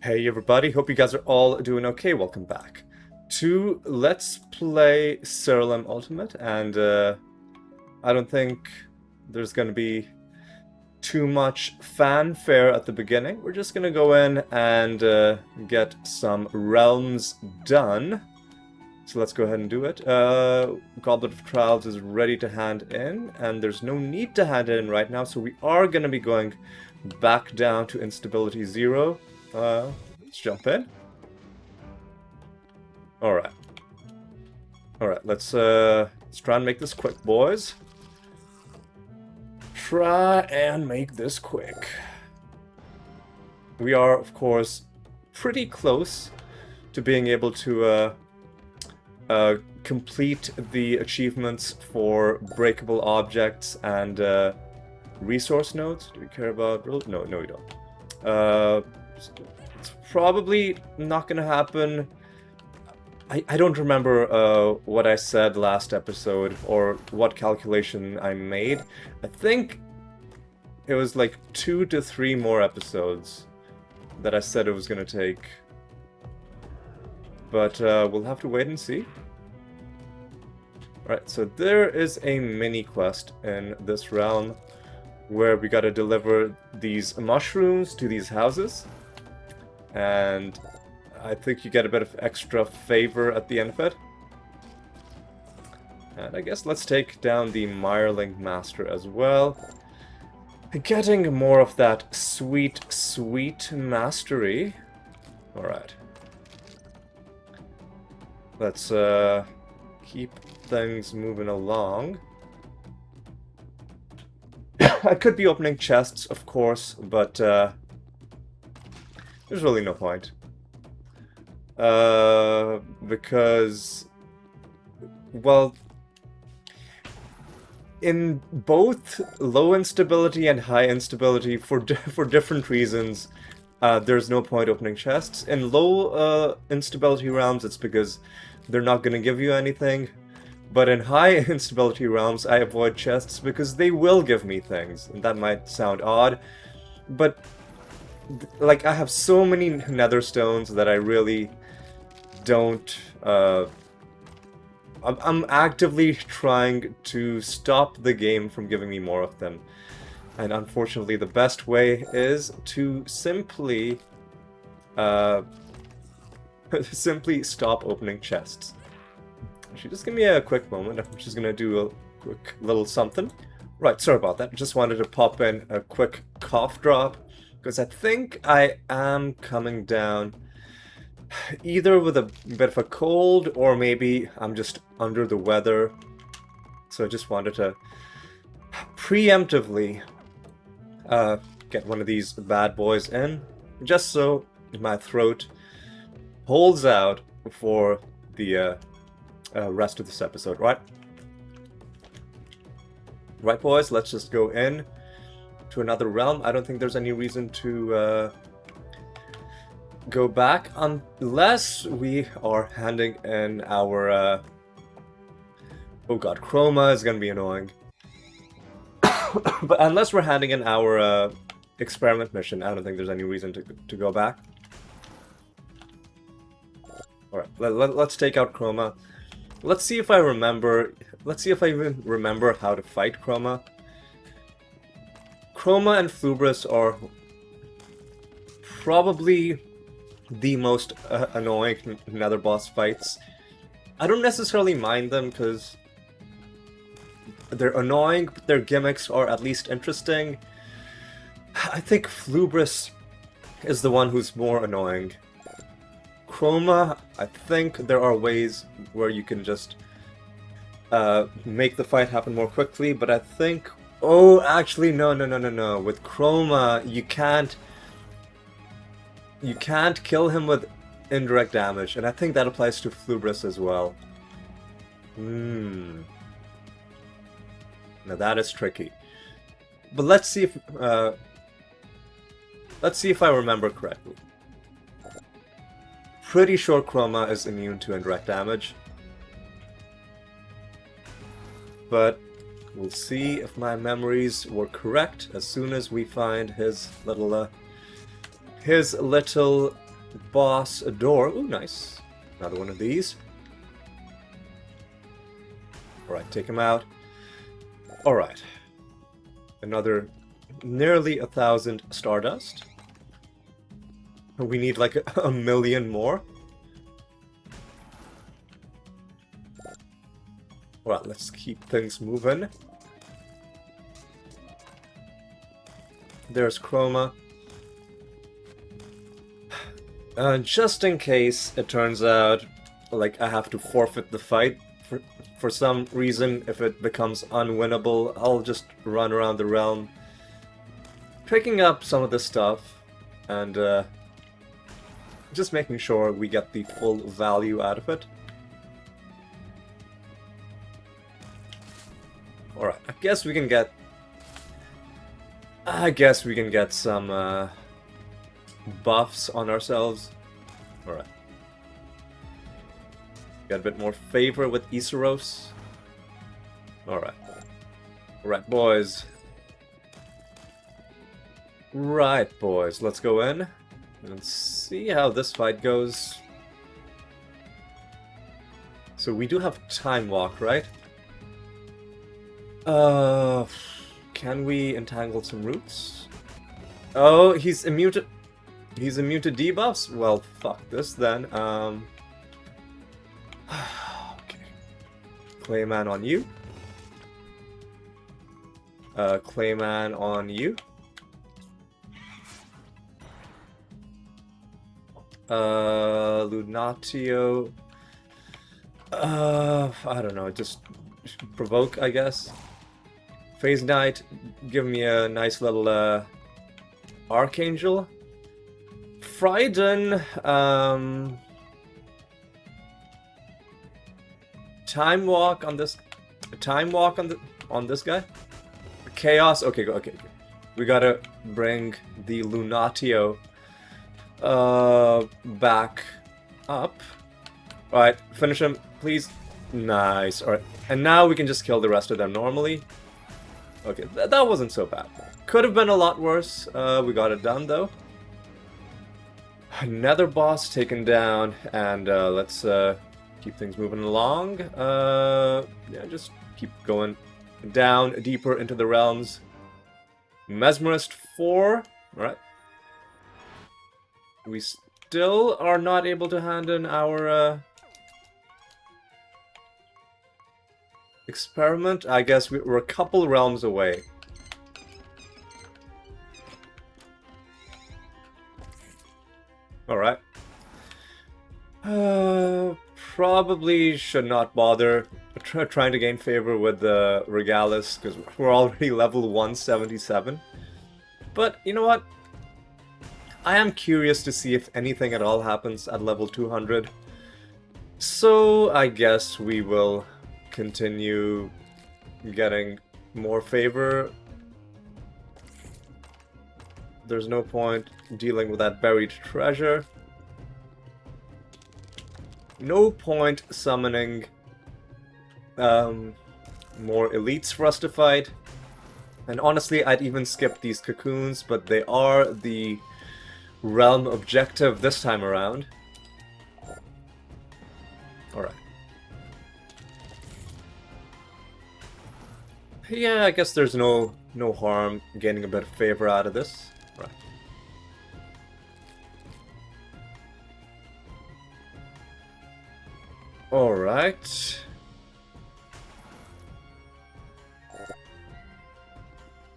Hey everybody, hope you guys are all doing okay. Welcome back to Let's Play Siralim Ultimate, and I don't think there's gonna be too much fanfare at the beginning. We're just gonna go in and get some realms done. So let's go ahead and do it. Goblet of Trials is ready to hand in, and there's no need to hand it in right now, so we are gonna be going back down to instability 0. Let's jump in. Alright. Alright, let's try and make this quick, boys. Try and make this quick. We are, of course, pretty close to being able to complete the achievements for breakable objects and resource nodes. Do we care about... No, we don't. It's probably not gonna happen. I don't remember what I said last episode or what calculation I made. I think it was like 2 to 3 more episodes that I said it was gonna take. But we'll have to wait and see. Alright, so there is a mini quest in this realm where we gotta deliver these mushrooms to these houses. And I think you get a bit of extra favor at the end of it. And I guess let's take down the Mirelink Master as well. Getting more of that sweet, sweet mastery. Alright. Let's keep things moving along. I could be opening chests, of course, but there's really no point. Because, well, in both low instability and high instability, for different reasons, there's no point opening chests. In low instability realms, it's because they're not going to give you anything. But in high instability realms, I avoid chests because they will give me things. And that might sound odd, but like, I have so many nether stones that I really don't... I'm actively trying to stop the game from giving me more of them. And unfortunately, the best way is to simply... simply stop opening chests. Actually, just give me a quick moment. I'm just gonna do a quick little something. Right, sorry about that. Just wanted to pop in a quick cough drop, because I think I am coming down either with a bit of a cold, or maybe I'm just under the weather. So I just wanted to preemptively get one of these bad boys in, just so my throat holds out for the rest of this episode, right? Right, boys, let's just go in to another realm. I don't think there's any reason to go back unless we are handing in our... oh god, Chroma is gonna be annoying. But unless we're handing in our experiment mission, I don't think there's any reason to go back. Alright, let's take out Chroma. Let's see if I remember... Let's see if I even remember how to fight Chroma. Chroma and Flubris are probably the most annoying nether boss fights. I don't necessarily mind them because they're annoying, but their gimmicks are at least interesting. I think Flubris is the one who's more annoying. Chroma, I think there are ways where you can just make the fight happen more quickly, but I think... Oh, actually, no. With Chroma, you can't kill him with indirect damage, and I think that applies to Flubris as well. Now that is tricky. But let's see if I remember correctly. Pretty sure Chroma is immune to indirect damage. But we'll see if my memories were correct as soon as we find his little boss door. Ooh, nice. Another one of these. Alright, take him out. Alright. Another nearly 1,000 Stardust. We need like a million more. Alright, let's keep things moving. There's Chroma. Just in case it turns out like I have to forfeit the fight for some reason, if it becomes unwinnable, I'll just run around the realm picking up some of this stuff and just making sure we get the full value out of it. Alright, I guess we can get some buffs on ourselves. Alright. Get a bit more favor with Iseros. Alright. Alright, boys. Right, boys. Let's go in and see how this fight goes. So we do have Time Walk, right? Can we entangle some roots? Oh, he's immune to debuffs? Well, fuck this then. Okay. Clayman on you. Clayman on you. Lunatio. I don't know, just provoke, I guess. Phase Knight, give me a nice little Archangel. Frieden, Time Walk on this. Time Walk on this guy. Chaos. Okay, okay. We gotta bring the Lunatio back up. Alright, finish him, please. Nice. Alright, and now we can just kill the rest of them normally. Okay, that wasn't so bad. Could have been a lot worse. We got it done though. Another boss taken down, and let's keep things moving along. Yeah, just keep going down deeper into the realms. Mesmerist 4. Alright. We still are not able to hand in our experiment. I guess we're a couple realms away. Alright. Probably should not bother trying to gain favor with the Regalis, because we're already level 177. But, you know what? I am curious to see if anything at all happens at level 200. So, I guess we will continue getting more favor. There's no point dealing with that buried treasure. No point summoning more elites for us to fight. And honestly, I'd even skip these cocoons, but they are the realm objective this time around. Alright. Yeah, I guess there's no harm gaining a bit of favor out of this. Right. Alright.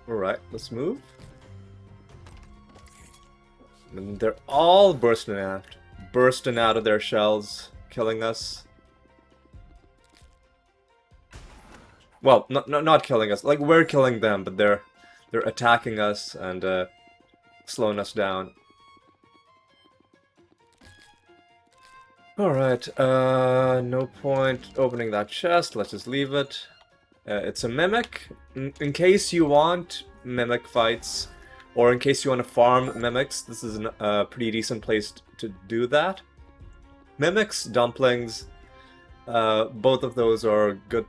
Alright, let's move. And they're all bursting out of their shells, killing us. Well, not killing us. Like, we're killing them, but they're attacking us and slowing us down. Alright, no point opening that chest. Let's just leave it. It's a Mimic. In case you want Mimic fights, or in case you want to farm Mimics, this is a pretty decent place to do that. Mimics, Dumplings, both of those are good.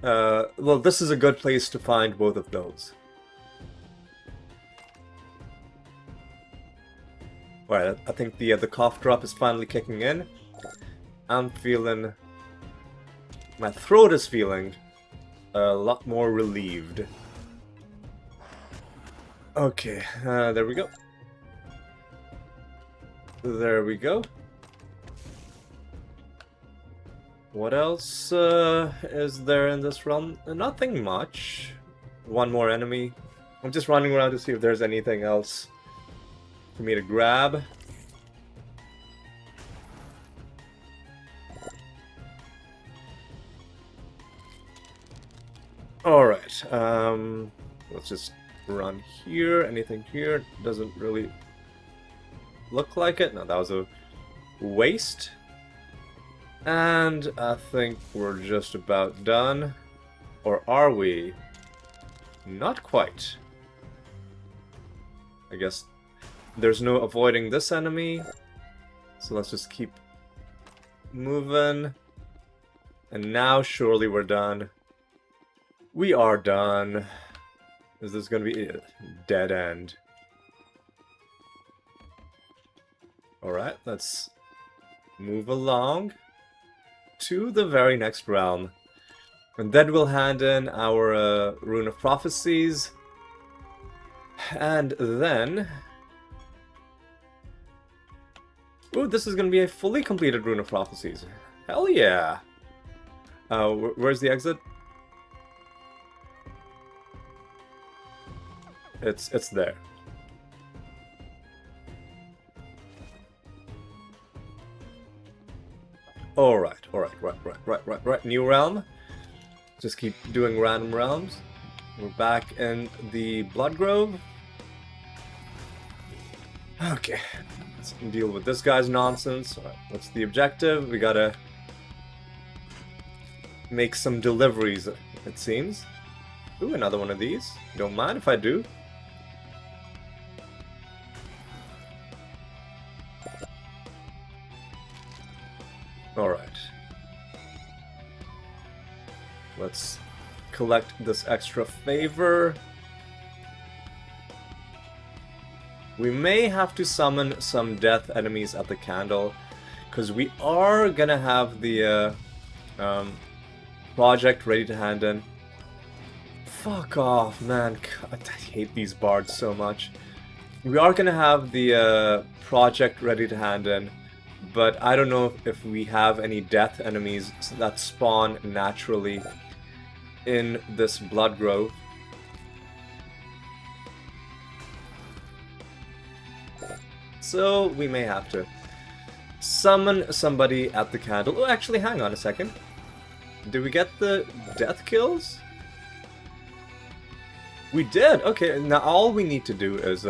Well, this is a good place to find both of those. Alright, I think the cough drop is finally kicking in. I'm feeling... My throat is feeling a lot more relieved. Okay, there we go. There we go. What else is there in this realm? Nothing much. One more enemy. I'm just running around to see if there's anything else for me to grab. Alright, let's just run here. Anything here? Doesn't really look like it. No, that was a waste. And I think we're just about done. Or are we? Not quite. I guess there's no avoiding this enemy. So let's just keep moving. And now surely we're done. We are done. Is this going to be a dead end? Alright, let's move along to the very next realm. And then we'll hand in our Rune of Prophecies. And then... Ooh, this is going to be a fully completed Rune of Prophecies. Hell yeah! Where's the exit? It's there. Alright, right. New realm. Just keep doing random realms. We're back in the Blood Grove. Okay, let's deal with this guy's nonsense. Alright, what's the objective? We gotta make some deliveries, it seems. Ooh, another one of these. Don't mind if I do. Alright. Let's collect this extra favor. We may have to summon some death enemies at the candle, because we are gonna have the project ready to hand in. Fuck off, man. God, I hate these bards so much. We are gonna have the project ready to hand in, but I don't know if we have any death enemies that spawn naturally in this Blood Grove. So we may have to summon somebody at the candle. Oh, actually, hang on a second. Did we get the death kills? We did! Okay, now all we need to do is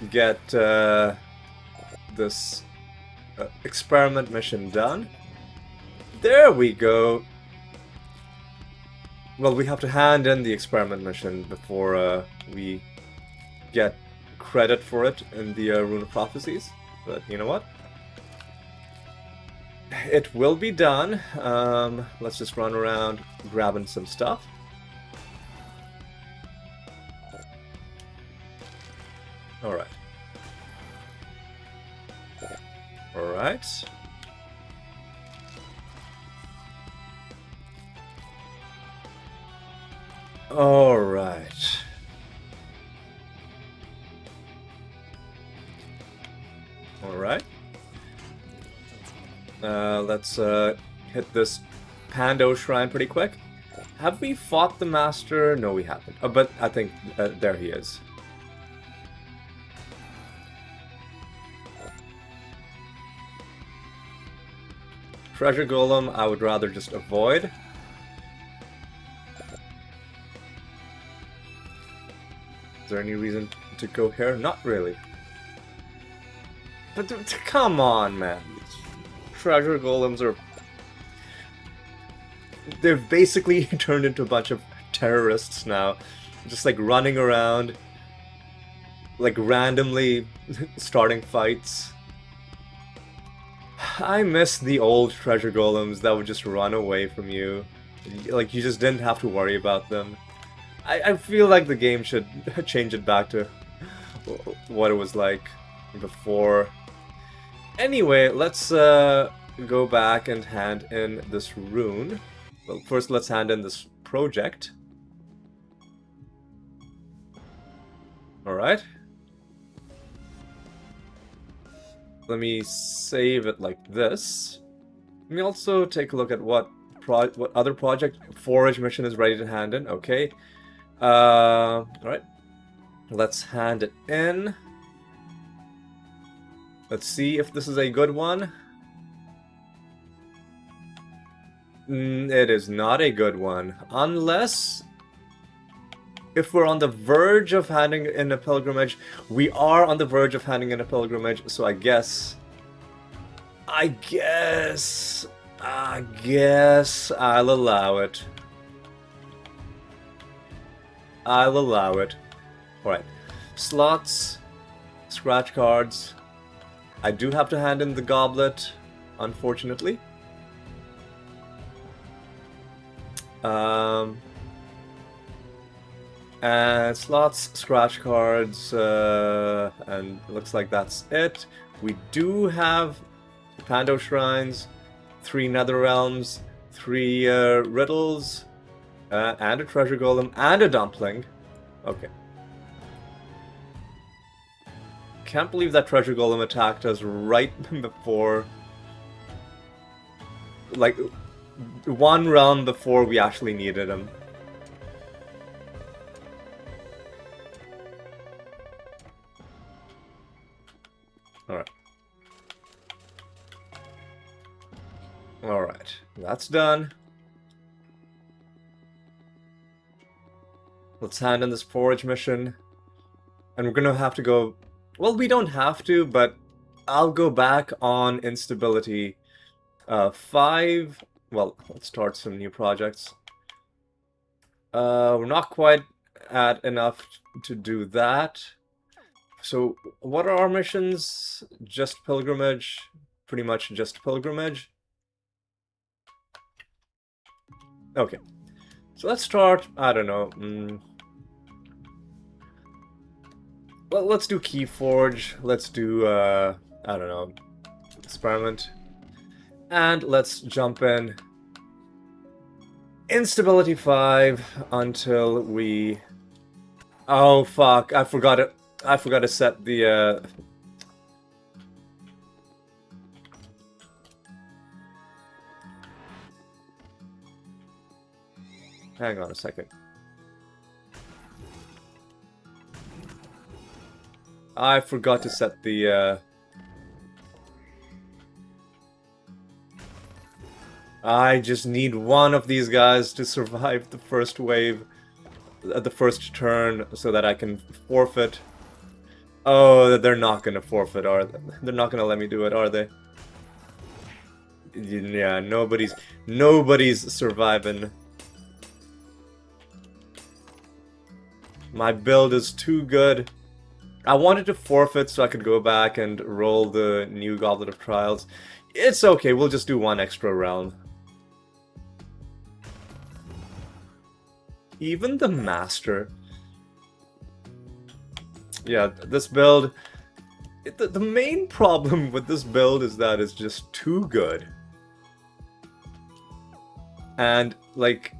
get this experiment mission done. There we go! Well, we have to hand in the experiment mission before we get credit for it in the Rune of Prophecies. But you know what? It will be done. Let's just run around grabbing some stuff. Alright. Alright. Alright. Alright. Let's hit this Pando Shrine pretty quick. Have we fought the Master? No, we haven't. Oh, but I think there he is. Treasure Golem, I would rather just avoid. Is there any reason to go here? Not really. But come on, man. Treasure Golems are... They've basically turned into a bunch of terrorists now. Just like running around, like randomly starting fights. I miss the old treasure golems that would just run away from you. Like, you just didn't have to worry about them. I feel like the game should change it back to what it was like before. Anyway, let's go back and hand in this rune. Well, first let's hand in this project. Alright. Let me save it like this. Let me also take a look at what other project. Forage mission is ready to hand in. Okay. Alright. Let's hand it in. Let's see if this is a good one. It is not a good one. Unless... if we're on the verge of handing in a pilgrimage. We are on the verge of handing in a pilgrimage, so I guess I'll allow it. I'll allow it. Alright. Slots. Scratch cards. I do have to hand in the goblet, unfortunately. And slots, scratch cards, and it looks like that's it. We do have Pando Shrines, 3 Nether Realms, 3 Riddles, and a Treasure Golem, and a Dumpling. Okay. Can't believe that Treasure Golem attacked us right before... like, 1 round before we actually needed him. Alright. Alright, that's done. Let's hand in this forage mission. And we're gonna have to go... well, we don't have to, but I'll go back on instability 5. Well, let's start some new projects. We're not quite at enough to do that. So, what are our missions? Just pilgrimage. Pretty much just pilgrimage. Okay. So let's start, I don't know. Well, let's do Keyforge. Let's do, I don't know, Experiment. And let's jump in Instability 5 until we... oh, fuck. I forgot it. I forgot to set the, hang on a second. I forgot to set the, I just need one of these guys to survive the first wave, the first turn, so that I can forfeit. Oh, they're not gonna forfeit, are they? They're not gonna let me do it, are they? Yeah, nobody's surviving. My build is too good. I wanted to forfeit so I could go back and roll the new Goblet of Trials. It's okay, we'll just do 1 extra realm. Even the Master. Yeah, this build... the main problem with this build is that it's just too good. And, like...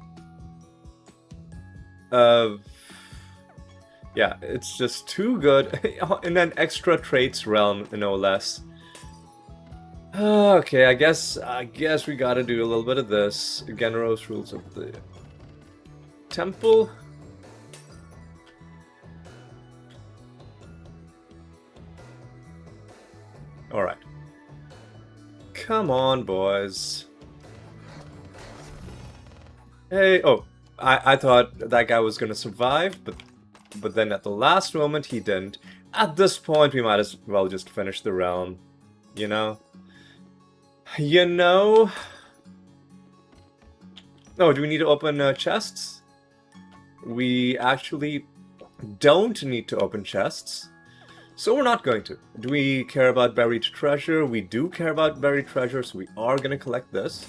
yeah, it's just too good. In an extra traits realm, no less. Okay, I guess we gotta do a little bit of this. Generous rules of the temple. Alright. Come on, boys. Hey, oh, I thought that guy was gonna survive, but then at the last moment he didn't. At this point we might as well just finish the realm, you know? You know? Oh, do we need to open chests? We actually don't need to open chests. So we're not going to. Do we care about buried treasure? We do care about buried treasure, so we are going to collect this.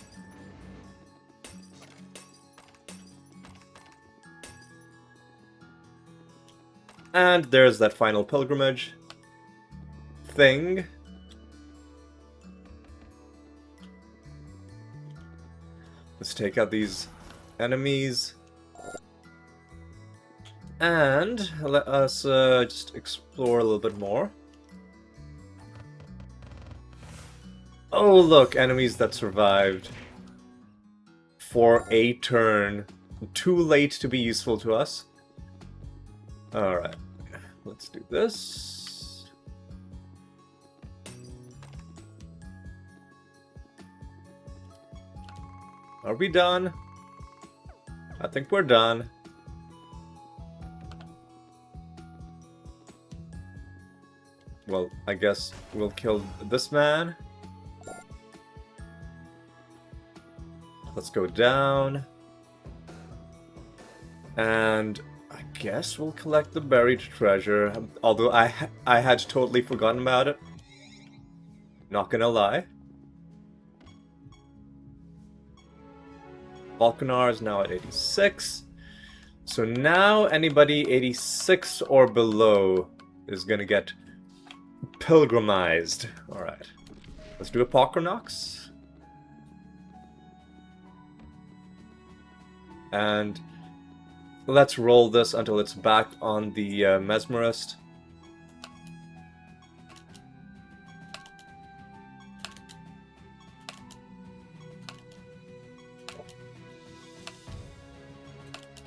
And there's that final pilgrimage thing. Let's take out these enemies. And let us just explore a little bit more. Oh, look, enemies that survived for a turn. Too late to be useful to us. Alright, let's do this. Are we done? I think we're done. Well, I guess we'll kill this man. Let's go down. And I guess we'll collect the buried treasure. Although I had totally forgotten about it. Not gonna lie. Volcanar is now at 86. So now anybody 86 or below is gonna get pilgrimized. Alright. Let's do a Pokernox. And let's roll this until it's back on the Mesmerist.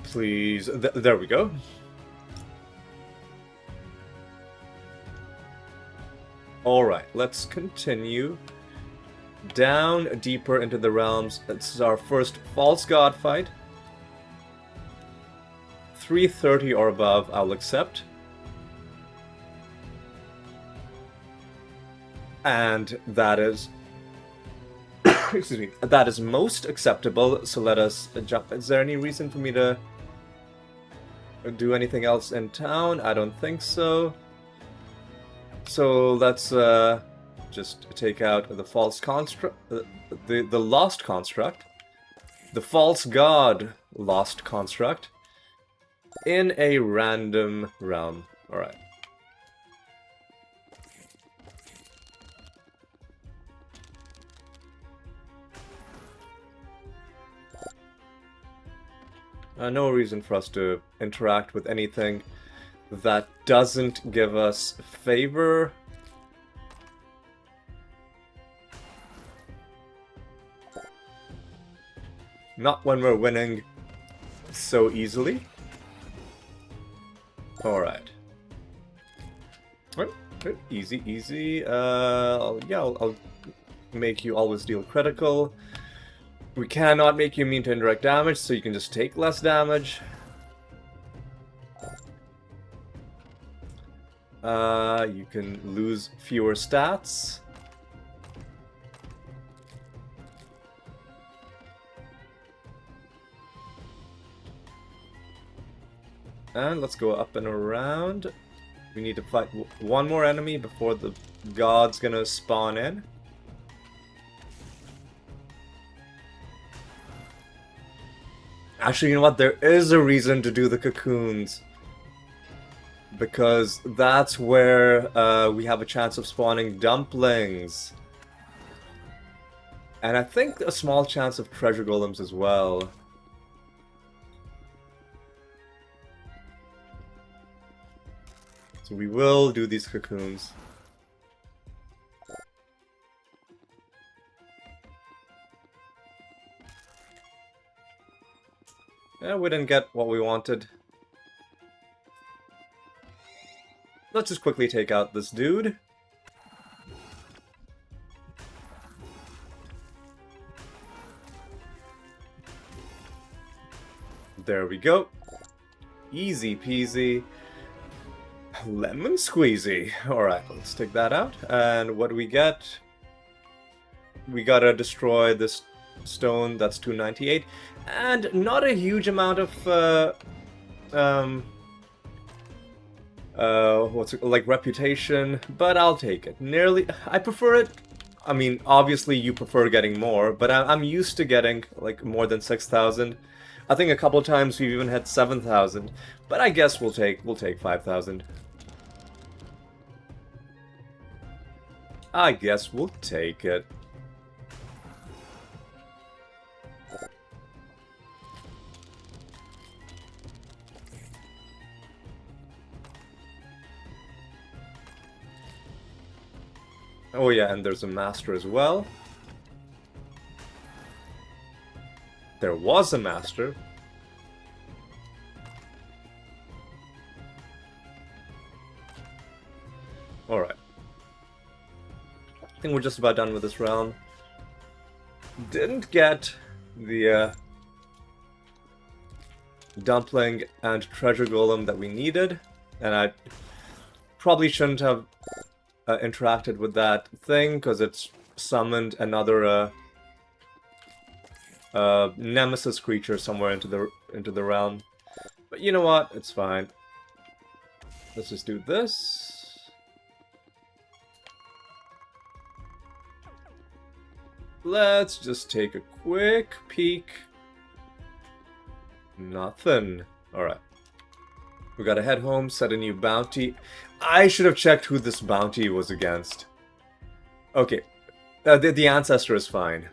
Please. There we go. Alright, let's continue down deeper into the realms. This is our first false god fight. 330 or above, I'll accept. And that is... excuse me. That is most acceptable, so let us jump. Is there any reason for me to do anything else in town? I don't think so. So let's just take out the false construct, the lost construct, the false god lost construct, in a random realm. Alright. No reason for us to interact with anything that doesn't give us favor. Not when we're winning so easily. Alright. Easy, easy. I'll make you always deal critical. We cannot make you immune to indirect damage, so you can just take less damage. You can lose fewer stats. And let's go up and around. We need to fight one more enemy before the god's gonna spawn in. Actually, you know what? There is a reason to do the cocoons. Because that's where we have a chance of spawning dumplings. And I think a small chance of treasure golems as well. So we will do these cocoons. Yeah, we didn't get what we wanted. Let's just quickly take out this dude. There we go. Easy peasy. Lemon squeezy. Alright, let's take that out. And what do we get? We gotta destroy this stone, that's 298. And not a huge amount of what's it, like reputation, but I'll take it. Nearly, I prefer it. I mean, obviously you prefer getting more, but I'm used to getting like more than 6,000. I think a couple times we've even had 7,000, but I guess we'll take 5,000. I guess we'll take it. Oh yeah, and there's a master as well. There was a master. Alright. I think we're just about done with this realm. Didn't get the dumpling and treasure golem that we needed, and I probably shouldn't have interacted with that thing because it's summoned another nemesis creature somewhere into the realm. But you know what? It's fine. Let's just do this. Let's just take a quick peek. Nothing. Alright. We gotta head home, set a new bounty. I should have checked who this bounty was against. Okay. The Ancestor is fine.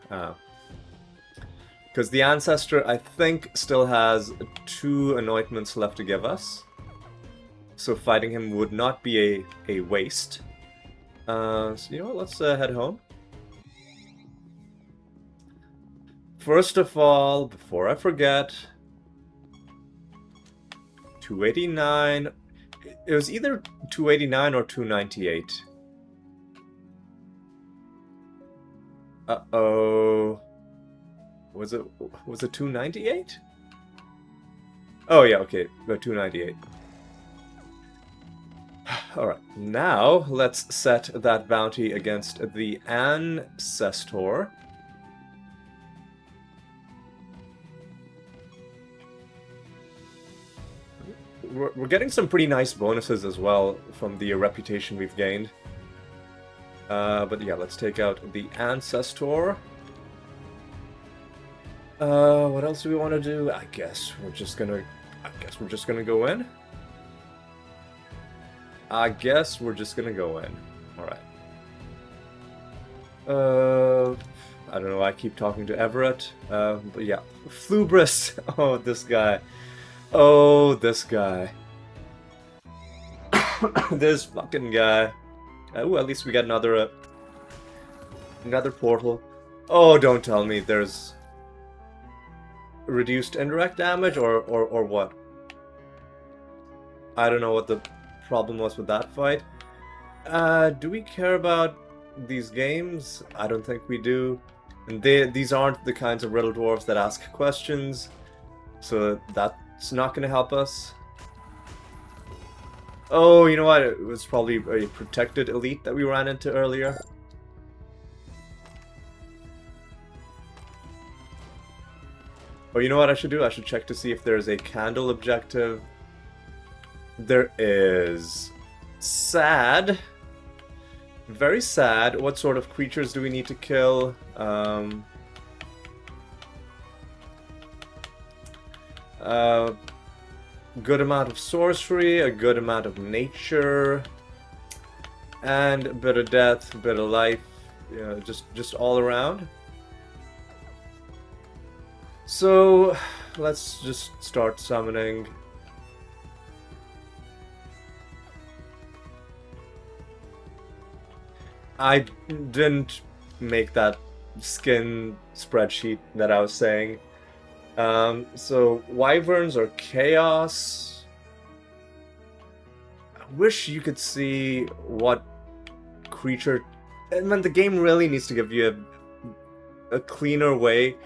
Because the Ancestor, I think, still has 2 anointments left to give us. So fighting him would not be a waste. So you know what, let's head home. First of all, before I forget, 289. It was either 289 or 298. Uh-oh. Was it 298? Oh yeah, okay, 298. Alright, now let's set that bounty against the Ancestor. We're getting some pretty nice bonuses as well from the reputation we've gained. But yeah, let's take out the Ancestor. What else do we want to do? I guess we're just gonna go in. I guess we're just gonna go in. Alright. I don't know, I keep talking to Everett. But yeah. Flubris! Oh, this guy. Oh, this guy. This fucking guy. Oh, at least we got another portal. Oh, don't tell me there's reduced indirect damage or what? I don't know what the problem was with that fight. Do we care about these games? I don't think we do. And these aren't the kinds of riddle dwarves that ask questions, so that's not going to help us. Oh, you know what? It was probably a protected elite that we ran into earlier. Oh, you know what I should do? I should check to see if there's a candle objective. There is. Sad. Very sad. What sort of creatures do we need to kill? Good amount of sorcery, a good amount of nature, and a bit of death, a bit of life, you know, just all around. So let's just start summoning. I didn't make that skin spreadsheet that I was saying. So wyverns are chaos. I wish you could see what creature. I mean, the game really needs to give you a cleaner way.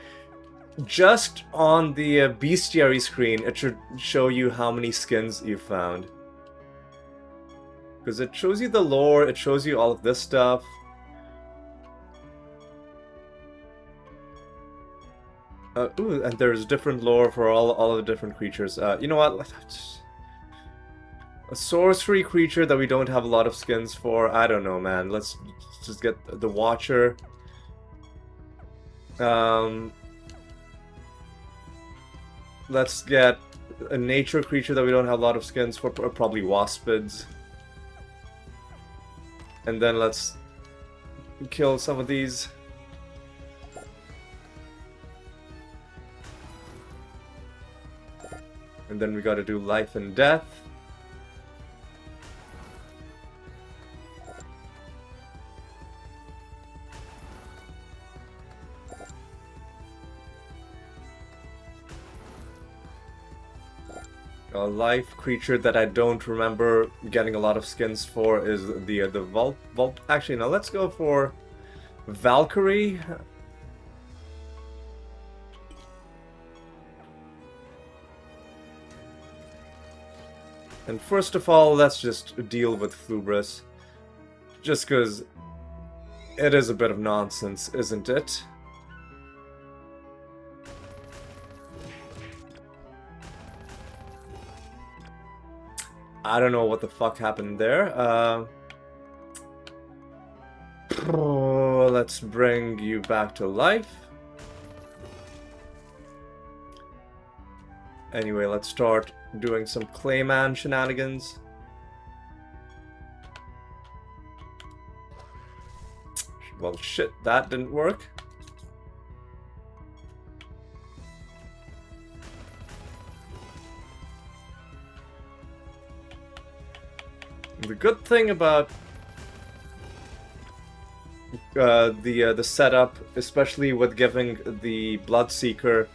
Just on the bestiary screen, it should show you how many skins you found. Because it shows you the lore, it shows you all of this stuff. Ooh, and there's different lore for all of the different creatures. You know what? A sorcery creature that we don't have a lot of skins for. I don't know, man. Let's just get the Watcher. Let's get a nature creature that we don't have a lot of skins for, probably waspids. And then let's kill some of these. And then we gotta do life and death. A life creature that I don't remember getting a lot of skins for is the Vault. Actually, no, let's go for Valkyrie. And first of all, let's just deal with Flubris. Just because it is a bit of nonsense, isn't it? I don't know what the fuck happened there. Let's bring you back to life. Anyway, let's start doing some Clayman shenanigans. Well, shit, that didn't work. The good thing about the setup, especially with giving the Bloodseeker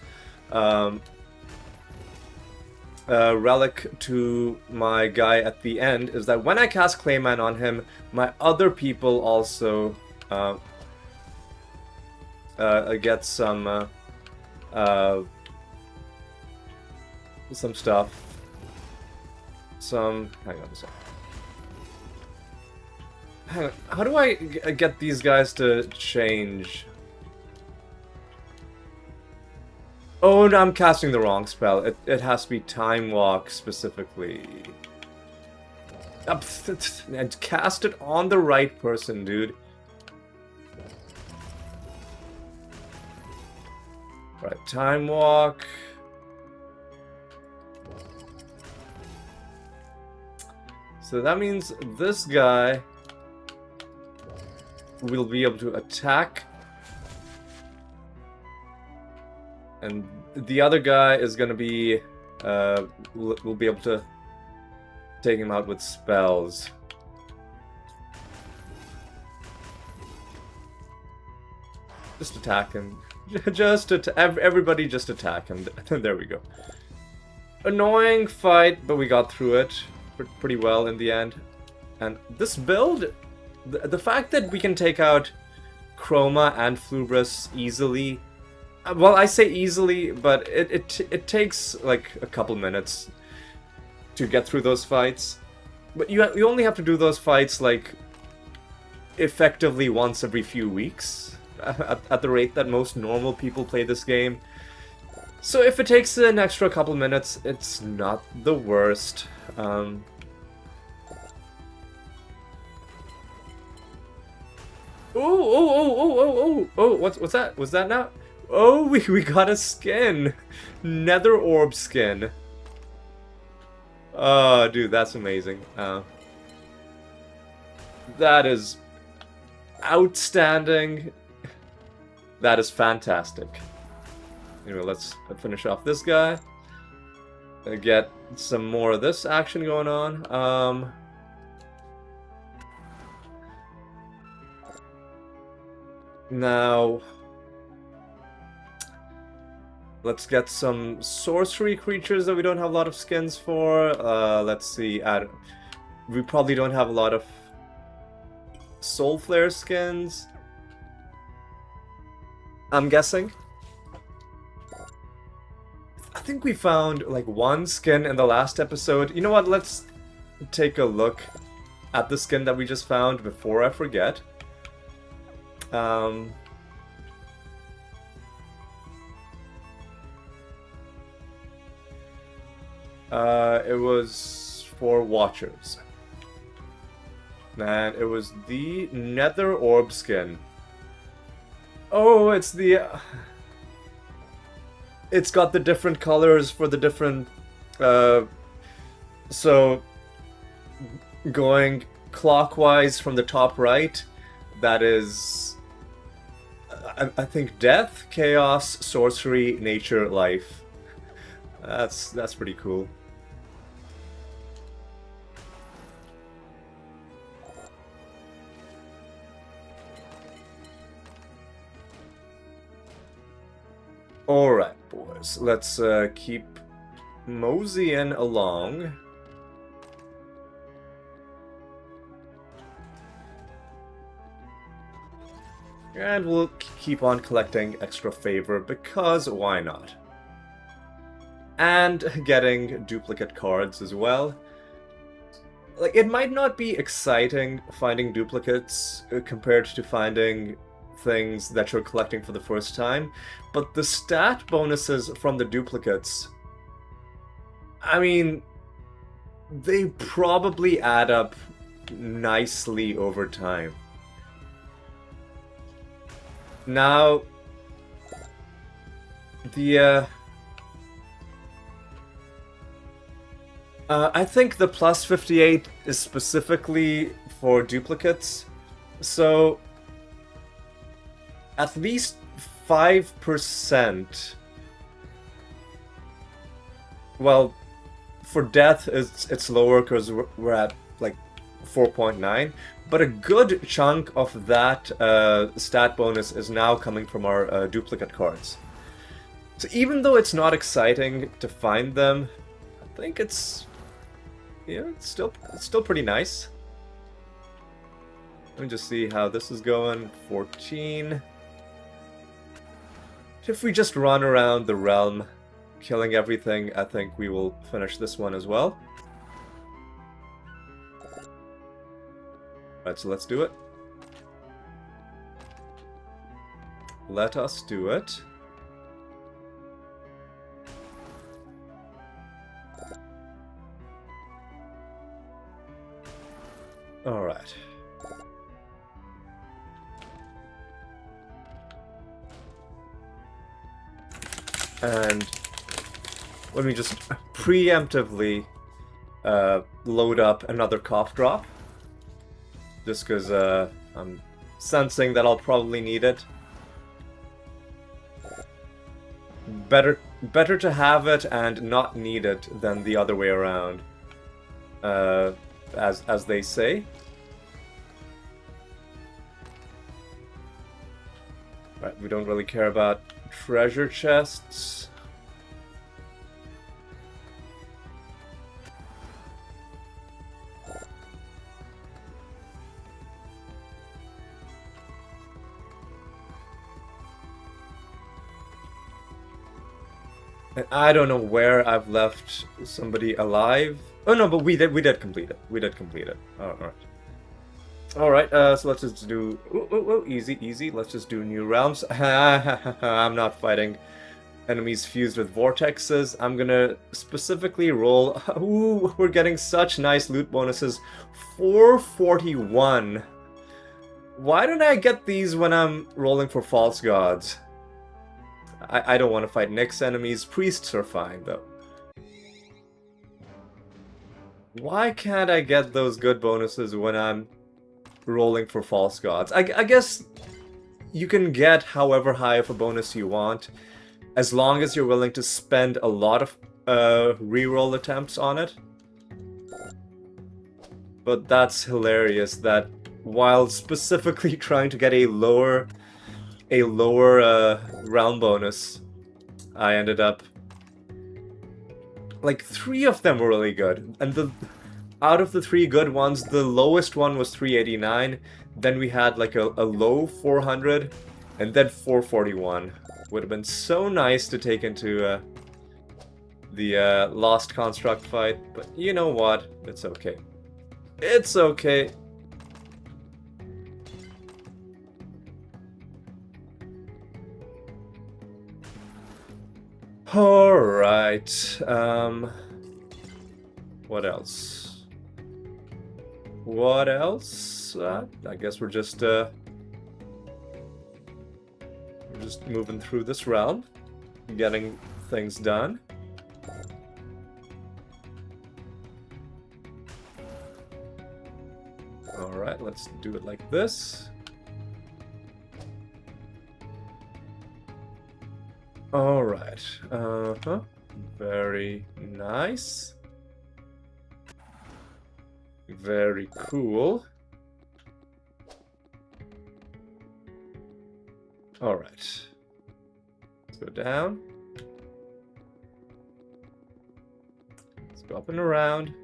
relic to my guy at the end, is that when I cast Clayman on him, my other people also get some stuff. Hang on a second. How do I get these guys to change? Oh, no, I'm casting the wrong spell. It has to be Time Walk specifically. And cast it on the right person, dude. Right, Time Walk. So that means this guy will be able to attack, and the other guy is gonna be we'll be able to take him out with spells. Just attack him. Everybody just attack him. There we go. Annoying fight, but we got through it pretty well in the end. And this build, the fact that we can take out Chroma and Flubris easily, well, I say easily, but it takes like a couple minutes to get through those fights. But you only have to do those fights like effectively once every few weeks at the rate that most normal people play this game. So if it takes an extra couple minutes, it's not the worst. Oh, what's that? Was that now? Oh, we got a skin! Nether Orb skin. Oh, dude, that's amazing. That is outstanding. That is fantastic. Anyway, let's finish off this guy. Get some more of this action going on. Now, let's get some sorcery creatures that we don't have a lot of skins for. Let's see. We probably don't have a lot of Soul Flare skins, I'm guessing. I think we found like one skin in the last episode. You know what? Let's take a look at the skin that we just found before I forget. It was for Watchers. And it was the Nether Orb skin. Oh, it's the... it's got the different colors for the different, so going clockwise from the top right, that is, I think death, chaos, sorcery, nature, life. That's pretty cool. Alright, boys. Let's keep moseying along. And we'll keep on collecting extra favor, because why not? And getting duplicate cards as well. Like, it might not be exciting finding duplicates compared to finding things that you're collecting for the first time, but the stat bonuses from the duplicates, I mean, they probably add up nicely over time. Now, the I think the plus 58 is specifically for duplicates, so at least 5%. Well, for death it's lower because we're at like 4.9, but a good chunk of that stat bonus is now coming from our duplicate cards. So even though it's not exciting to find them, I think it's, yeah, it's still pretty nice. Let me just see how this is going. 14. If we just run around the realm, killing everything, I think we will finish this one as well. Alright, so let's do it. Let us do it. Alright. And let me just preemptively load up another cough drop. Just because I'm sensing that I'll probably need it. Better to have it and not need it than the other way around. As they say. Right, we don't really care about treasure chests. And I don't know where I've left somebody alive. Oh no, but we did complete it. We did complete it. Alright. Alright, so let's just do... easy. Let's just do new realms. I'm not fighting enemies fused with vortexes. I'm gonna specifically roll... Ooh, we're getting such nice loot bonuses. 441. Why don't I get these when I'm rolling for false gods? I don't want to fight Nyx enemies. Priests are fine, though. Why can't I get those good bonuses when I'm rolling for false gods? I guess you can get however high of a bonus you want, as long as you're willing to spend a lot of reroll attempts on it. But that's hilarious that while specifically trying to get a lower realm bonus, I ended up... Like, 3 of them were really good, and out of the 3 good ones, the lowest one was 389, then we had like a low 400, and then 441. Would have been so nice to take into the Lost Construct fight, but you know what? It's okay. It's okay. Alright, what else? What else? I guess we're just moving through this realm, getting things done. Alright, let's do it like this. Alright, very nice. Very cool. Alright. Let's go down. Let's go up and around.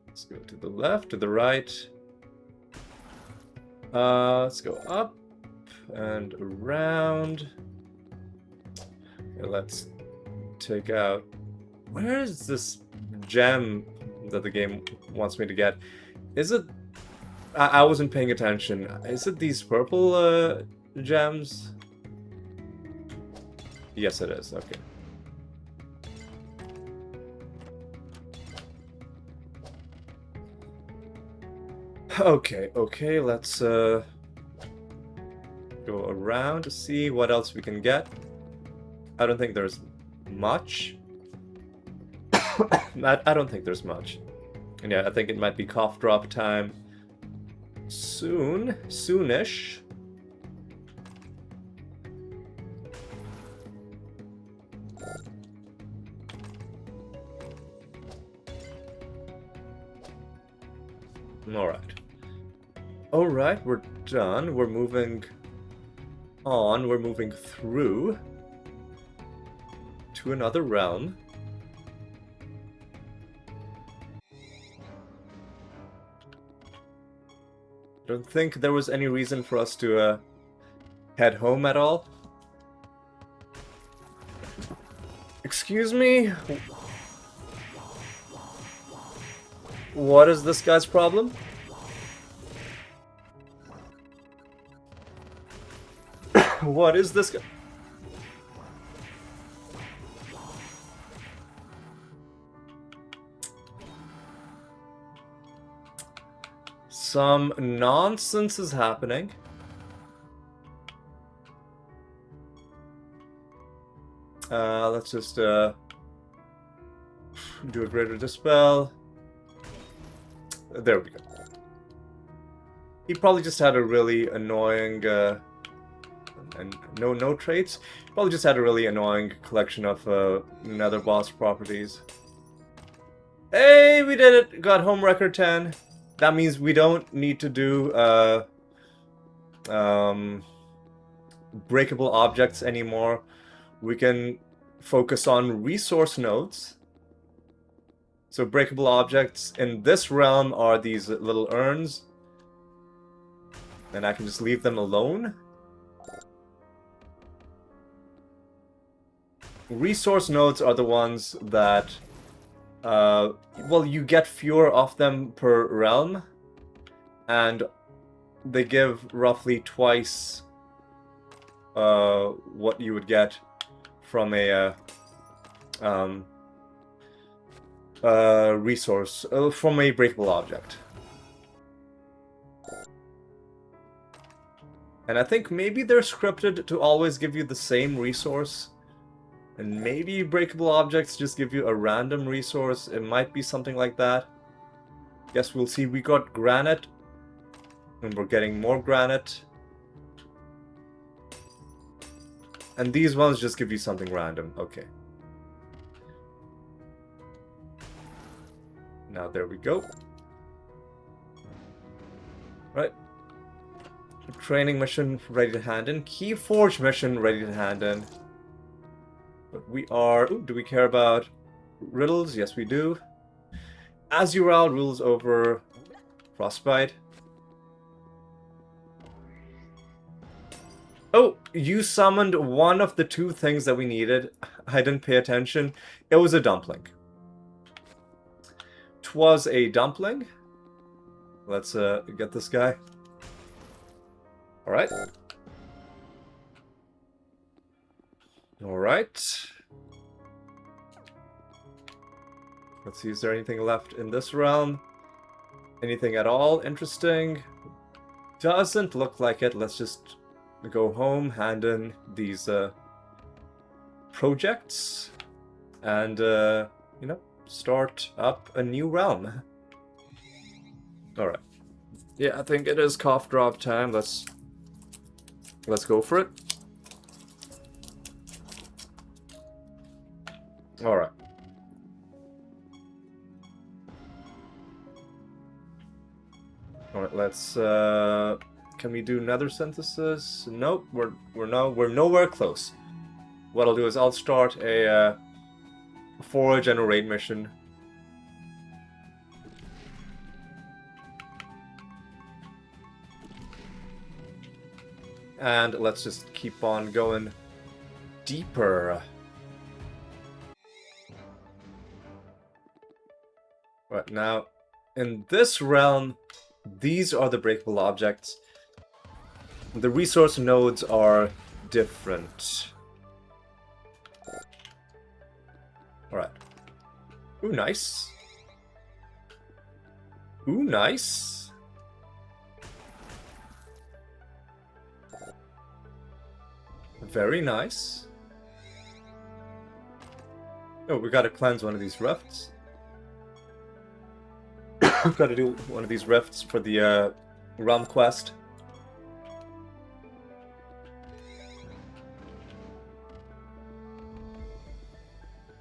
Let's go to the left, to the right. Let's go up and around. Okay, let's take out... Where is this gem that the game wants me to get? Is it... I wasn't paying attention. Is it these purple gems? Yes, it is. Okay. Okay, let's go around to see what else we can get. I don't think there's much. I don't think there's much. And yeah, I think it might be cough drop time soonish. Alright, we're done. We're moving on. We're moving through to another realm. I don't think there was any reason for us to head home at all. Excuse me? What is this guy's problem? What is this guy? Some nonsense is happening. Let's just do a greater dispel. There we go. He probably just had a really annoying and no traits. Probably just had a really annoying collection of nether boss properties. Hey, we did it! Got home record 10. That means we don't need to do breakable objects anymore. We can focus on resource nodes. So breakable objects in this realm are these little urns. And I can just leave them alone. Resource nodes are the ones that... well, you get fewer of them per realm, and they give roughly twice what you would get from a resource, from a breakable object. And I think maybe they're scripted to always give you the same resource. And maybe breakable objects just give you a random resource. It might be something like that. Guess we'll see. We got granite. And we're getting more granite. And these ones just give you something random. Okay. Now there we go. Right. Training mission ready to hand in. Keyforge mission ready to hand in. But we are... Ooh, do we care about riddles? Yes, we do. Azural rules over Frostbite. Oh, you summoned one of the two things that we needed. I didn't pay attention. It was a dumpling. 'Twas a dumpling. Let's get this guy. Alright. Alright. Let's see, is there anything left in this realm? Anything at all interesting? Doesn't look like it. Let's just go home, hand in these projects and, you know, start up a new realm. Alright. Yeah, I think it is cough drop time. Let's go for it. Alright. Alright, let's can we do nether synthesis? Nope, we're nowhere close. What I'll do is I'll start a forage and a raid mission. And let's just keep on going deeper. Right, now, in this realm, these are the breakable objects. The resource nodes are different. Alright. Ooh, nice. Ooh, nice. Very nice. Oh, we gotta cleanse one of these rifts. Gotta do one of these rifts for the realm quest.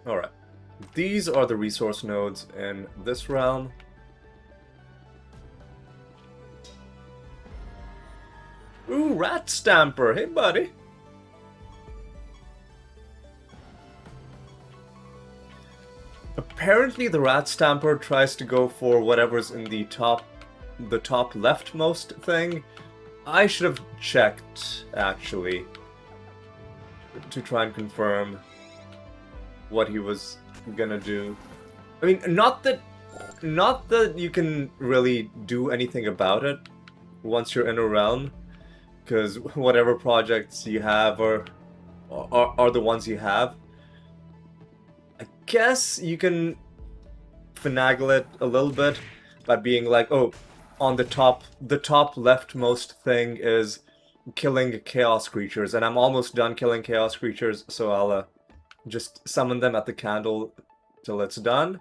Alright. These are the resource nodes in this realm. Ooh, rat stamper! Hey, buddy! Apparently the rat stamper tries to go for whatever's in the top leftmost thing. I should have checked, actually, to try and confirm what he was gonna do. I mean, not that you can really do anything about it once you're in a realm, because whatever projects you have are the ones you have. I guess you can finagle it a little bit by being like, oh, on the top leftmost thing is killing chaos creatures, and I'm almost done killing chaos creatures, so I'll just summon them at the candle till it's done.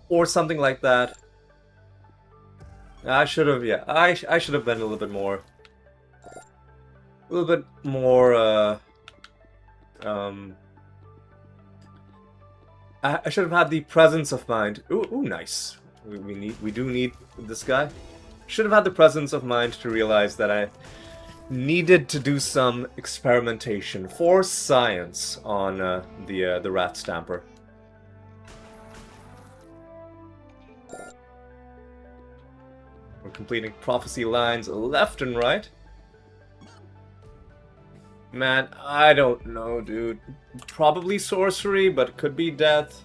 Or something like that. I should have, yeah, I should have been a little bit more I should have had the presence of mind. Ooh, nice. We do need this guy. Should have had the presence of mind to realize that I needed to do some experimentation for science on the rat stamper. We're completing prophecy lines left and right. Man, I don't know, dude. Probably sorcery, but it could be death.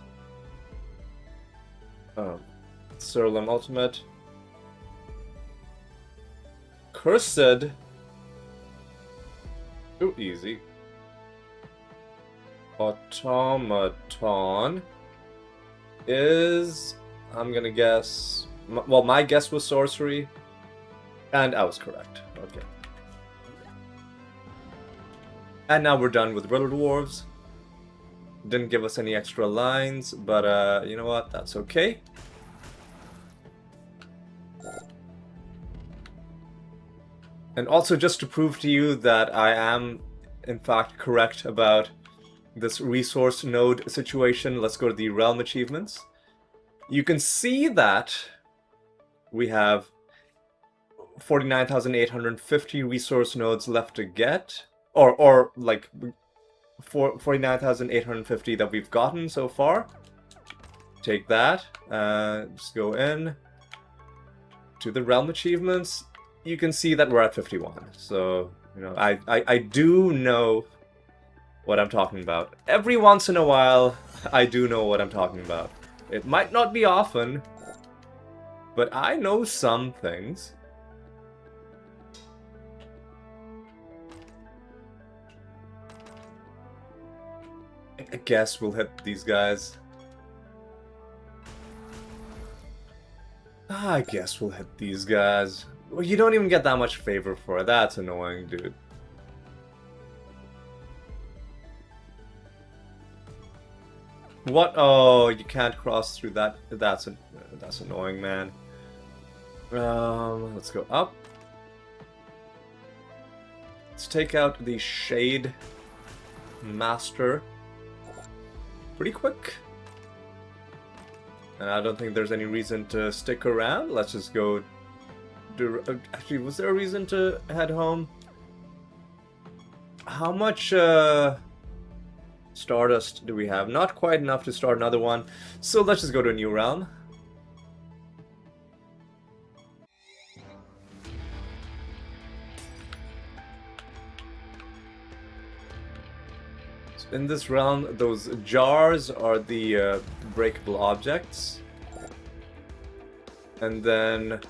Oh. Siralim ultimate. Cursed. Ooh, easy. Automaton is, I'm gonna guess, well, my guess was sorcery, and I was correct. Okay. And now we're done with Riddle Dwarves. Didn't give us any extra lines, but you know what? That's okay. And also, just to prove to you that I am, in fact, correct about this resource node situation, let's go to the realm achievements. You can see that we have 49,850 resource nodes left to get. Or like 49,850 that we've gotten so far. Take that. Just go in to the realm achievements. You can see that we're at 51. So, you know, I do know what I'm talking about. Every once in a while, I do know what I'm talking about. It might not be often, but I know some things. I guess we'll hit these guys. I guess we'll hit these guys. Well, you don't even get that much favor for it. That's annoying, dude. What? Oh, you can't cross through that. That's annoying, man. Let's go up. Let's take out the Shade Master pretty quick. And I don't think there's any reason to stick around. Let's just go... Actually, was there a reason to head home? How much Stardust do we have? Not quite enough to start another one. So let's just go to a new realm. In this realm, those jars are the breakable objects. And then...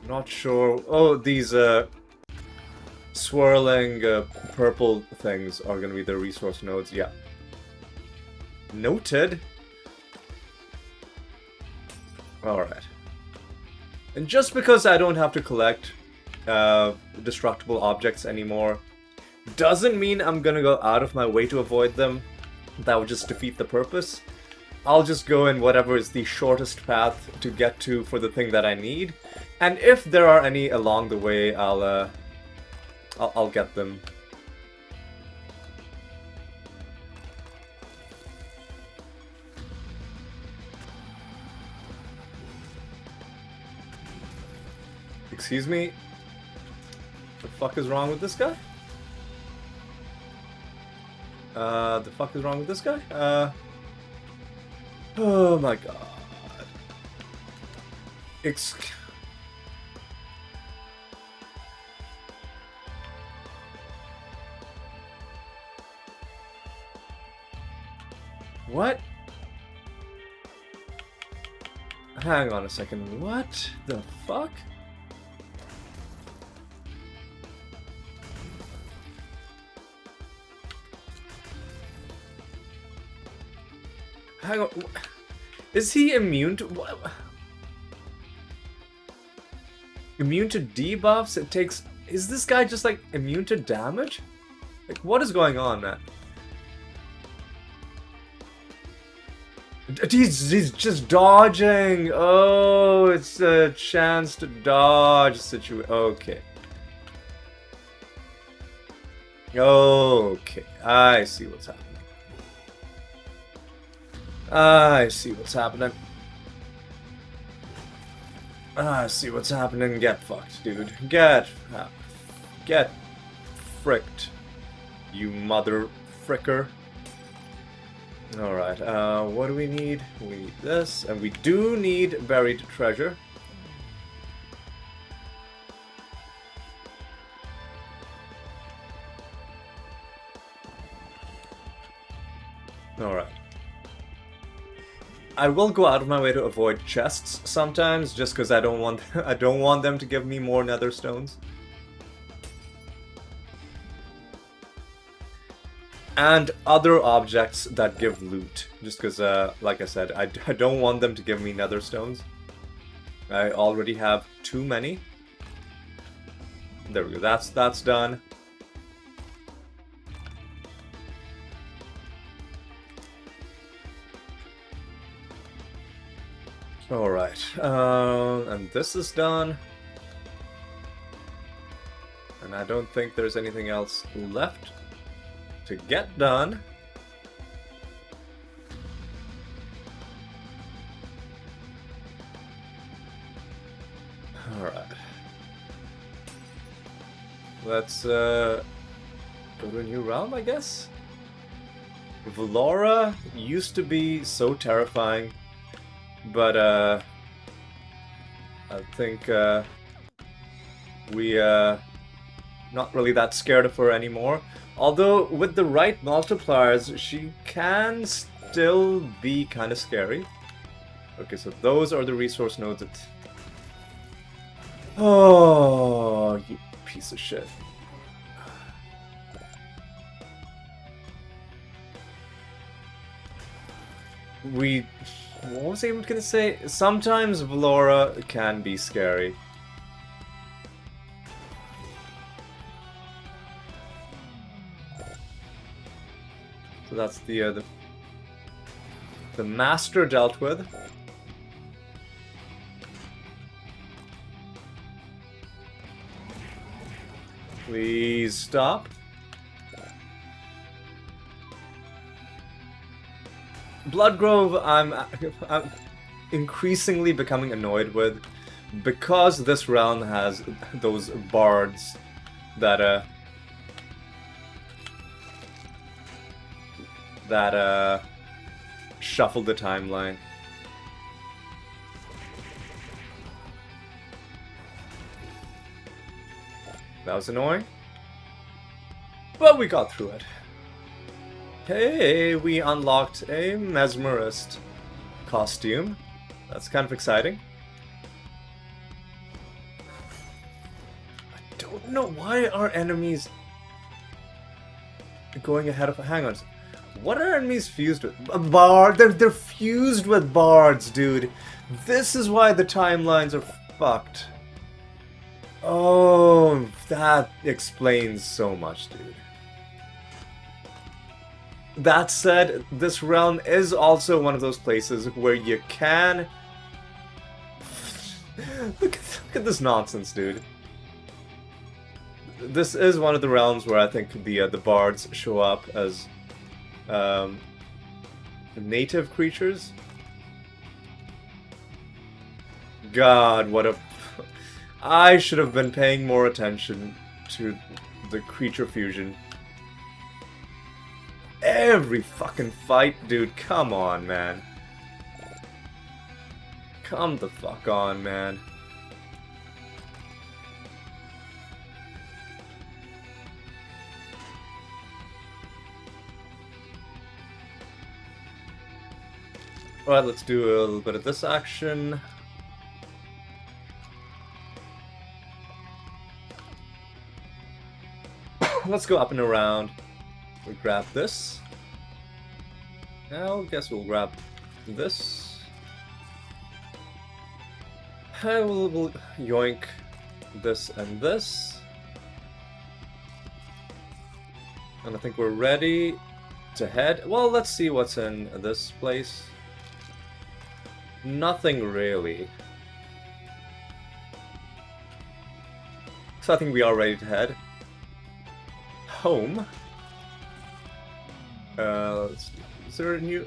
Not sure... Oh, these swirling purple things are going to be the resource nodes, yeah. Noted. Alright. And just because I don't have to collect destructible objects anymore, doesn't mean I'm gonna go out of my way to avoid them. That would just defeat the purpose. I'll just go in whatever is the shortest path to get to for the thing that I need. And if there are any along the way, I'll get them. Excuse me? The fuck is wrong with this guy? The fuck is wrong with this guy? Oh my god. What? Hang on a second, what the fuck? Hang on, is he immune to what? Immune to debuffs? It takes... Is this guy just like immune to damage? Like what is going on, man? He's just dodging! Oh, it's a chance to dodge situation. Okay. Okay, I see what's happening. I see what's happening. I see what's happening. Get fucked, dude. Get fricked, you mother fricker. Alright, what do we need? We need this, and we do need buried treasure. Alright. I will go out of my way to avoid chests sometimes, just because I don't want them to give me more nether stones. And other objects that give loot, just because, like I said, I don't want them to give me nether stones. I already have too many. There we go, that's done. Alright, and this is done. And I don't think there's anything else left to get done. Alright. Let's go to a new realm, I guess? Valora used to be so terrifying, but I think we not really that scared of her anymore. Although, with the right multipliers, she can still be kind of scary. Okay, so those are the resource nodes that... Oh, you piece of shit. What was I even gonna say? Sometimes Valora can be scary. So So that's the master dealt with. Please stop. Bloodgrove, I'm increasingly becoming annoyed with, because this realm has those bards that shuffle the timeline. That was annoying, but we got through it. Hey, we unlocked a mesmerist costume. That's kind of exciting. I don't know why our enemies going ahead of. Hang on. What are enemies fused with? A bard. They're fused with bards, dude. This is why the timelines are fucked. Oh, that explains so much, dude. That said, this realm is also one of those places where you can... look at this nonsense, dude. This is one of the realms where I think the bards show up as native creatures. God, what a... I should have been paying more attention to the creature fusion. Every fucking fight, dude, come on, man. Come the fuck on, man. Alright, let's do a little bit of this action. Let's go up and around. We grab this. Now, guess we'll grab this. We'll yoink this and this. And I think we're ready to head. Well, let's see what's in this place. Nothing really. So I think we are ready to head home. Is there a new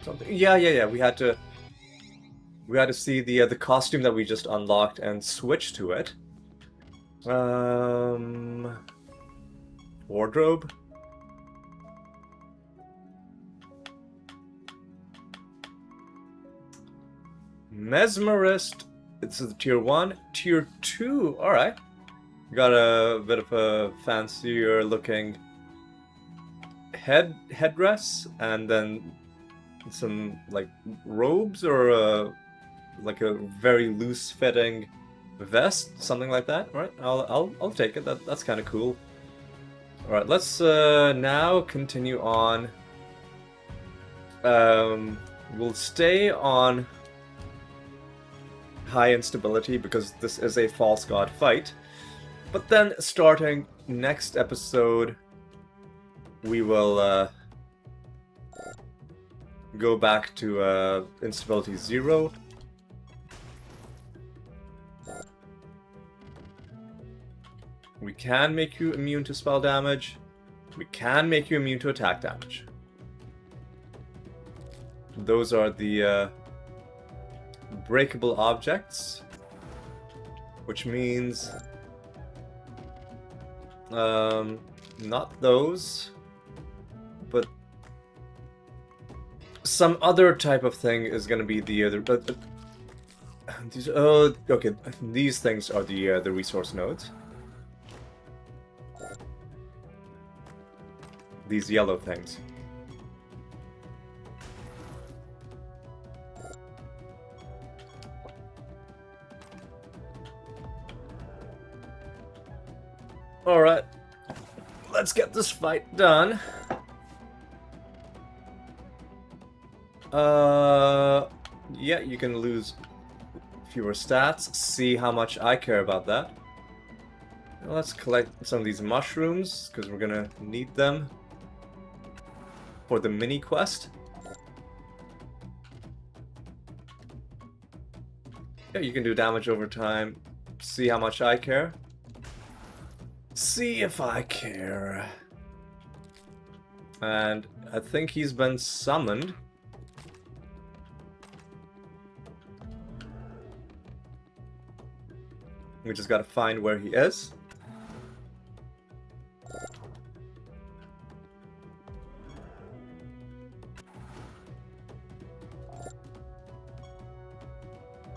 something? Yeah. We had to see the costume that we just unlocked and switch to it. Wardrobe. Mesmerist. It's a tier 1, tier 2. All right. Got a bit of a fancier looking headdress, and then some like robes, or like a very loose fitting vest, something like that. Right? I'll take it. That's kind of cool. All right, let's now continue on. We'll stay on high instability because this is a false god fight. But then, starting next episode, we will go back to instability 0. We can make you immune to spell damage. We can make you immune to attack damage. Those are the breakable objects, which means not those, but some other type of thing is going to be the other. These okay. These things are the resource nodes. These yellow things. Alright, let's get this fight done. Yeah, you can lose fewer stats. See how much I care about that. Let's collect some of these mushrooms, because we're gonna need them. for the mini quest. Yeah, you can do damage over time. See how much I care. See if I care. And I think he's been summoned. We just gotta find where he is.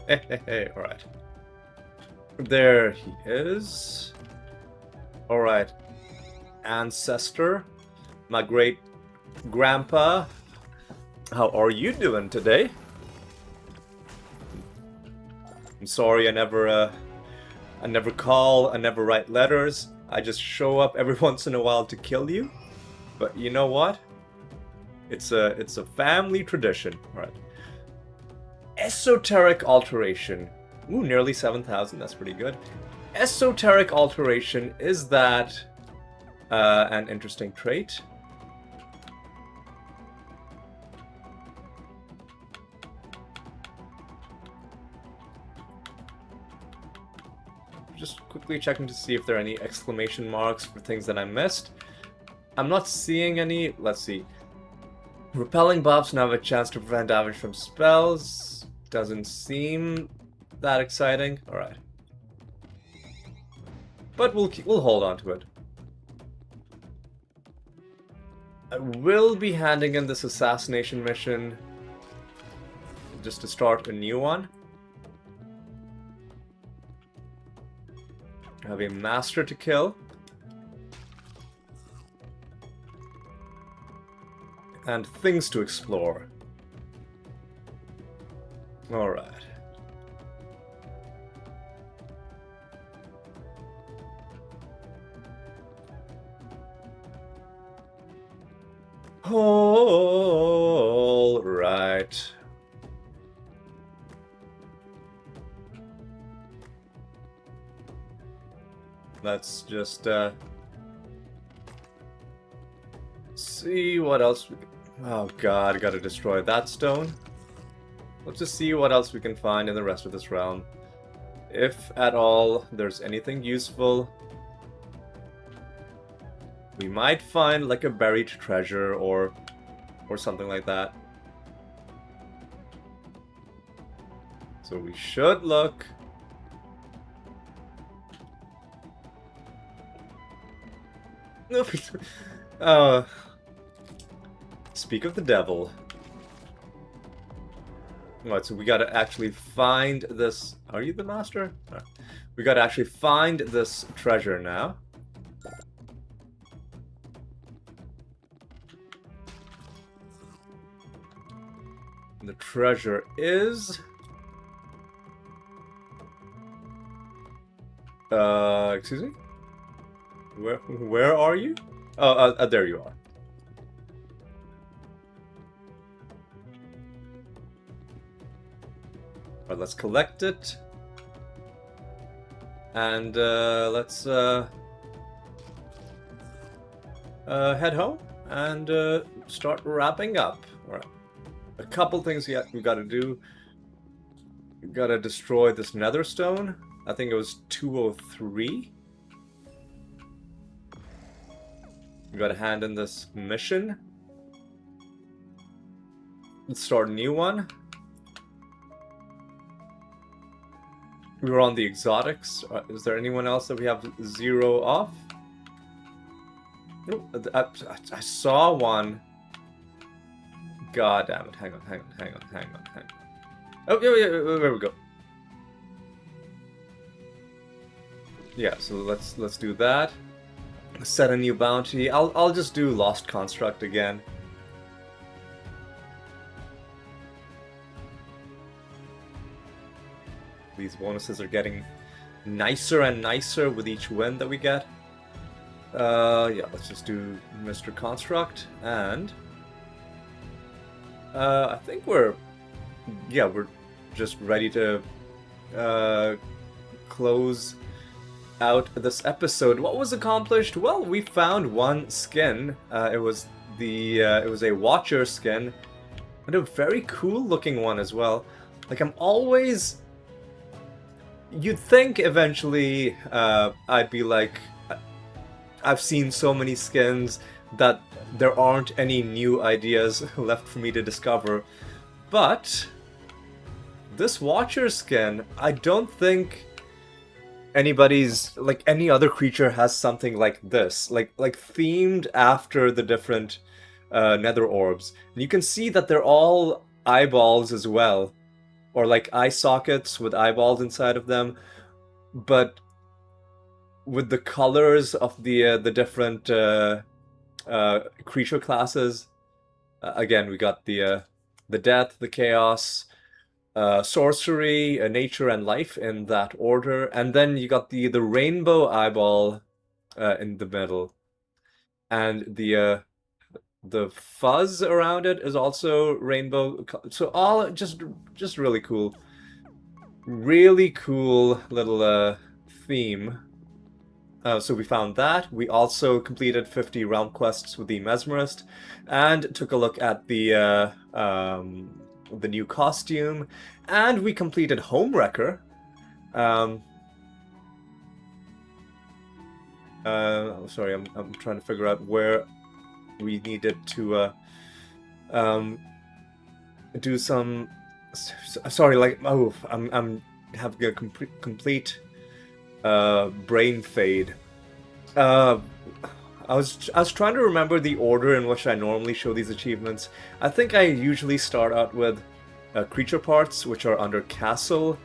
Hey, alright. There he is. Alright. Ancestor. My great grandpa. How are you doing today? I'm sorry I never call, I never write letters. I just show up every once in a while to kill you. But you know what? It's a family tradition. Alright. Esoteric alteration. Ooh, nearly 7,000. That's pretty good. Esoteric alteration, is that an interesting trait? Just quickly checking to see if there are any exclamation marks for things that I missed. I'm not seeing any. Let's see. Repelling buffs now have a chance to prevent damage from spells. Doesn't seem that exciting. Alright. But we'll hold on to it. I will be handing in this assassination mission just to start a new one. I have a master to kill. And things to explore. Alright. Alright. Let's just see what else we can... Oh god, I gotta destroy that stone. Let's just see what else we can find in the rest of this realm. If at all there's anything useful. We might find like a buried treasure or something like that. So we should look. Speak of the devil. Alright, so we gotta actually find this... Are you the master? No. We gotta actually find this treasure now. The treasure is... excuse me? Where are you? Oh, there you are. Alright, let's collect it. And let's head home and start wrapping up. Alright. A couple things we gotta do. We gotta destroy this nether stone. I think it was 203. We gotta hand in this mission. Let's start a new one. We were on the exotics. Is there anyone else that we have 0 off? Nope. I saw one. God damn it. Hang on. Oh, yeah, there we go. Yeah, so let's do that. Set a new bounty. I'll just do Lost Construct again. These bonuses are getting nicer and nicer with each win that we get. Yeah, let's just do Mr. Construct, and I think we're just ready to close out this episode. What was accomplished? Well, we found one skin. It was it was a Watcher skin, and a very cool looking one as well. Like, I'm always... You'd think eventually I'd be like, I've seen so many skins that there aren't any new ideas left for me to discover. But this Watcher skin, I don't think anybody's, like, any other creature has something like this, like themed after the different nether orbs. And you can see that they're all eyeballs as well, or like eye sockets with eyeballs inside of them, but with the colors of the different creature classes. Again, we got the death, the chaos, sorcery, nature, and life in that order, and then you got the rainbow eyeball in the middle, and the fuzz around it is also rainbow. So all just really cool little theme. So we found that. We also completed 50 realm quests with the Mesmerist, and took a look at the new costume, and we completed Homewrecker. Sorry, I'm trying to figure out where we needed to do some. Sorry, like, oh, I'm having a complete brain fade. I was trying to remember the order in which I normally show these achievements. I think I usually start out with creature parts, which are under castle.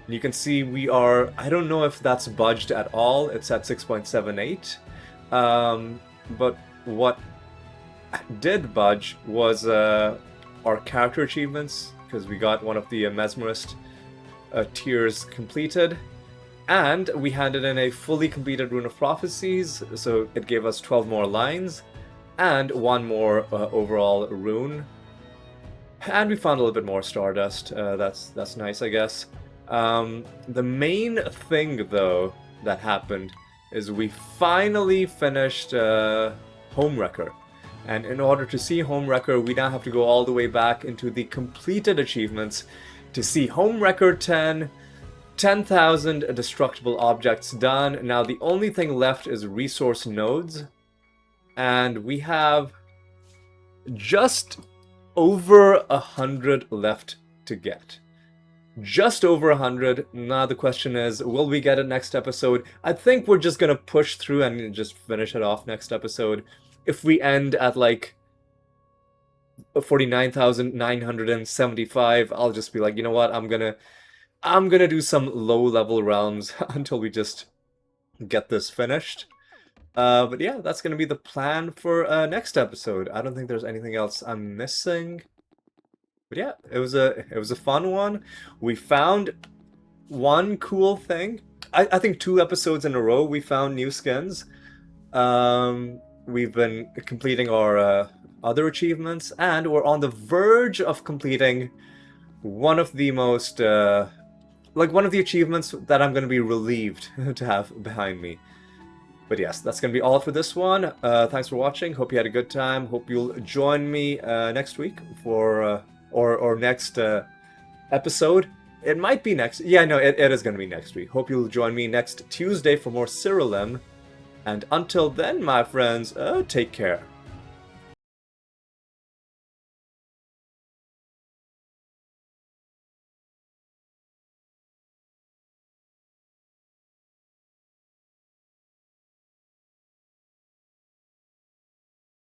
And you can see we are, I don't know if that's budged at all, it's at 6.78. But what did budge was our character achievements, because we got one of the Mesmerist tiers completed. And we handed in a fully completed Rune of Prophecies, so it gave us 12 more lines, and one more overall rune. And we found a little bit more Stardust. That's nice, I guess. The main thing, though, that happened is we finally finished Homewrecker. And in order to see Homewrecker, we now have to go all the way back into the completed achievements to see Homewrecker 10,000 destructible objects done. Now the only thing left is resource nodes, and we have just over 100 left to get. Just over 100. Now the question is, will we get it next episode? I think we're just gonna push through and just finish it off next episode. If we end at like 49,975, I'll just be like, you know what, I'm gonna do some low-level realms until we just get this finished. But yeah, that's gonna be the plan for next episode. I don't think there's anything else I'm missing. But yeah, it was a fun one. We found one cool thing. I think 2 episodes in a row we found new skins. We've been completing our other achievements, and we're on the verge of completing one of the most one of the achievements that I'm going to be relieved to have behind me. But yes, that's going to be all for this one. Thanks for watching. Hope you had a good time. Hope you'll join me next week for or next episode. It might be next. Yeah, no, it is going to be next week. Hope you'll join me next Tuesday for more Siralim. And until then, my friends, take care.